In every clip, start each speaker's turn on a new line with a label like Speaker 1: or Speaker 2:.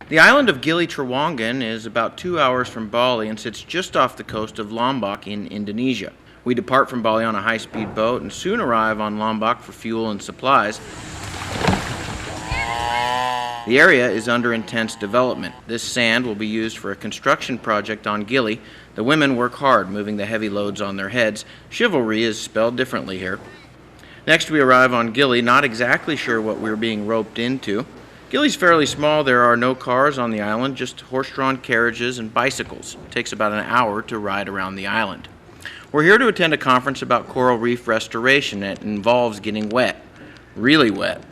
Speaker 1: The island of Gili Trawangan is about 2 hours from Bali and sits just off the coast of Lombok in Indonesia. We depart from Bali on a high-speed boat and soon arrive on Lombok for fuel and supplies. The area is under intense development. This sand will be used for a construction project on Gili. The women work hard, moving the heavy loads on their heads. Chivalry is spelled differently here. Next we arrive on Gili, not exactly sure what we're being roped into. Gili's fairly small. There are no cars on the island, just horse-drawn carriages and bicycles. It takes about an hour to ride around the island. We're here to attend a conference about coral reef restoration that involves getting wet, really wet.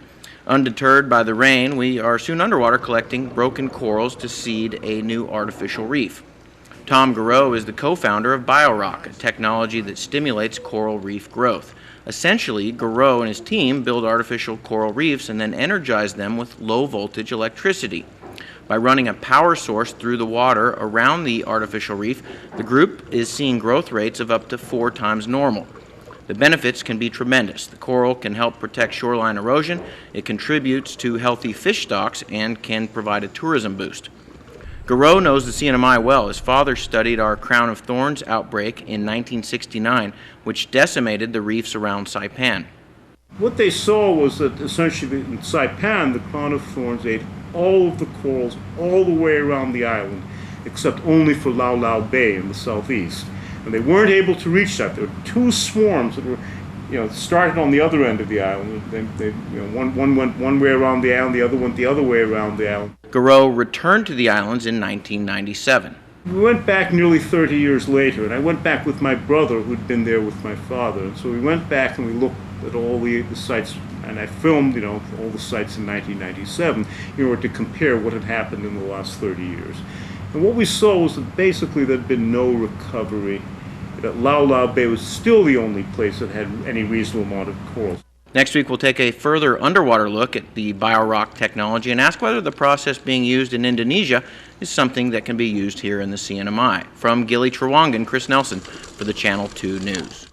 Speaker 1: Undeterred by the rain, we are soon underwater collecting broken corals to seed a new artificial reef. Tom Garreau is the co-founder of BioRock, a technology that stimulates coral reef growth. Essentially, Garreau and his team build artificial coral reefs and then energize them with low-voltage electricity. By running a power source through the water around the artificial reef, the group is seeing growth rates of up to 4 times normal. The benefits can be tremendous. The coral can help protect shoreline erosion, it contributes to healthy fish stocks, and can provide a tourism boost. Garreau knows the CNMI well. His father studied our crown of thorns outbreak in 1969, which decimated the reefs around Saipan.
Speaker 2: What they saw was that essentially in Saipan, the crown of thorns ate all of the corals all the way around the island, except only for Lau Lau Bay in the southeast. And they weren't able to reach that. There were 2 swarms that were, started on the other end of the island. One went one way around the island, the other went the other way around the island.
Speaker 1: Garreau returned to the islands in 1997.
Speaker 2: We went back nearly 30 years later, and I went back with my brother who'd been there with my father. And so we went back and we looked at all the sites, and I filmed, all the sites in 1997 in order to compare what had happened in the last 30 years. And what we saw was that basically there'd been no recovery, that Lau Lau Bay was still the only place that had any reasonable amount of corals.
Speaker 1: Next week, we'll take a further underwater look at the BioRock technology and ask whether the process being used in Indonesia is something that can be used here in the CNMI. From Gili Trawangan, Chris Nelson for the Channel 2 News.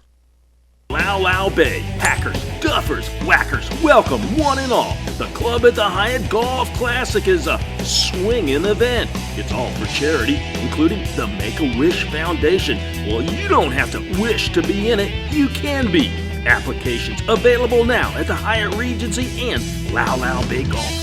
Speaker 3: Lau Lau Bay, hackers, duffers, whackers, welcome one and all. The Club at the Hyatt Golf Classic is a swinging event. It's all for charity, including the Make-A-Wish Foundation. Well, you don't have to wish to be in it, you can be. Applications available now at the Hyatt Regency and Lau Lau Bay Golf.